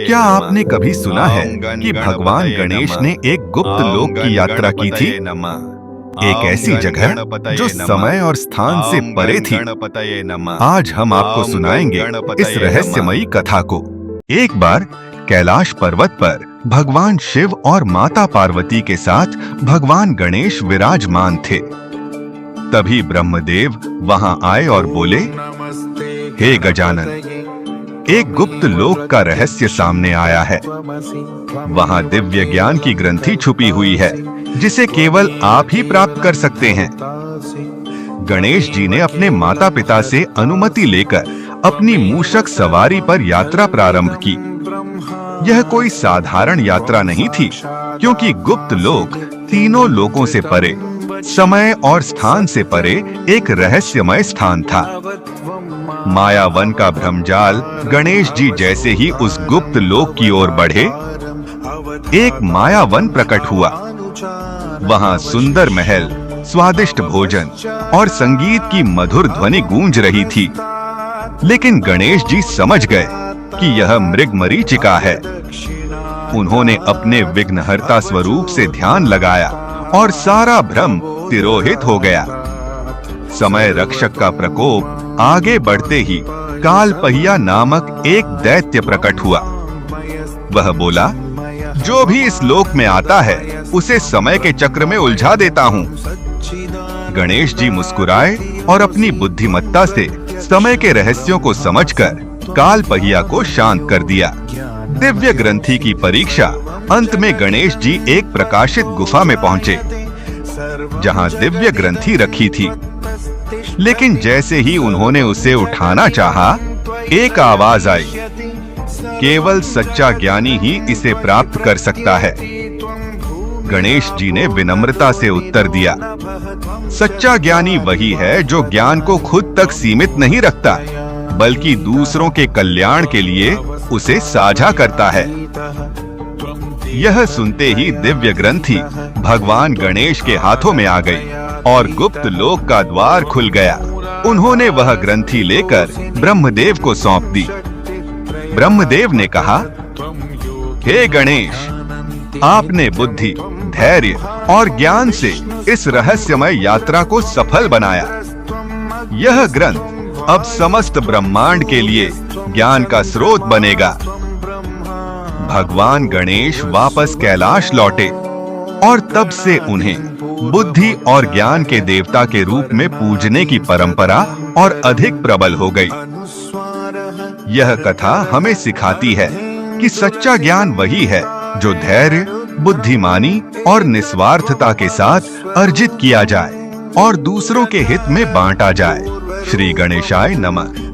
क्या आपने कभी सुना है कि भगवान गणेश ने एक गुप्त लोक की यात्रा की थी? एक ऐसी जगह जो समय और स्थान से परे थी। आज हम आपको सुनाएंगे इस रहस्यमयी कथा को। एक बार कैलाश पर्वत पर भगवान शिव और माता पार्वती के साथ भगवान गणेश विराजमान थे। तभी ब्रह्मदेव वहां आए और बोले, हे गजानन, एक गुप्त लोक का रहस्य सामने आया है। वहां दिव्य ज्ञान की ग्रंथि छुपी हुई है जिसे केवल आप ही प्राप्त कर सकते हैं। गणेश जी ने अपने माता पिता से अनुमति लेकर अपनी मूषक सवारी पर यात्रा प्रारंभ की। यह कोई साधारण यात्रा नहीं थी, क्योंकि गुप्त लोक तीनों लोकों से परे, समय और स्थान से परे एक रहस्यमय स्थान था। माया वन का भ्रमजाल गणेश जी जैसे ही उस गुप्त लोक की ओर बढ़े, एक माया वन प्रकट हुआ। वहां सुंदर महल, स्वादिष्ट भोजन और संगीत की मधुर ध्वनि गूंज रही थी। लेकिन गणेश जी समझ गए कि यह मृगमरीचिका है। उन्होंने अपने विघ्नहर्ता स्वरूप से ध्यान लगाया और सारा भ्रम तिरोहित हो गया। समय रक्षक का प्रकोप आगे बढ़ते ही कालपहिया नामक एक दैत्य प्रकट हुआ। वह बोला, जो भी इस लोक में आता है उसे समय के चक्र में उलझा देता हूँ। गणेश जी मुस्कुराए और अपनी बुद्धिमत्ता से समय के रहस्यों को समझकर कालपहिया को शांत कर दिया। दिव्य ग्रंथि की परीक्षा अंत में गणेश जी एक प्रकाशित गुफा में पहुंचे, जहां दिव्य ग्रंथि रखी थी। लेकिन जैसे ही उन्होंने उसे उठाना चाहा, एक आवाज आई, केवल सच्चा ज्ञानी ही इसे प्राप्त कर सकता है। गणेश जी ने विनम्रता से उत्तर दिया, सच्चा ज्ञानी वही है जो ज्ञान को खुद तक सीमित नहीं रखता, बल्कि दूसरों के कल्याण के लिए उसे साझा करता है। यह सुनते ही दिव्य ग्रंथि भगवान गणेश के हाथों में आ गई और गुप्त लोक का द्वार खुल गया। उन्होंने वह ग्रंथि लेकर ब्रह्मदेव को सौंप दी। ब्रह्मदेव ने कहा, हे गणेश, आपने बुद्धि, धैर्य और ज्ञान से इस रहस्यमय यात्रा को सफल बनाया। यह ग्रंथ अब समस्त ब्रह्मांड के लिए ज्ञान का स्रोत बनेगा। भगवान गणेश वापस कैलाश लौटे और तब से उन्हें बुद्धि और ज्ञान के देवता के रूप में पूजने की परंपरा और अधिक प्रबल हो गई। यह कथा हमें सिखाती है कि सच्चा ज्ञान वही है जो धैर्य, बुद्धिमानी और निस्वार्थता के साथ अर्जित किया जाए और दूसरों के हित में बांटा जाए। श्री गणेशाय नमः।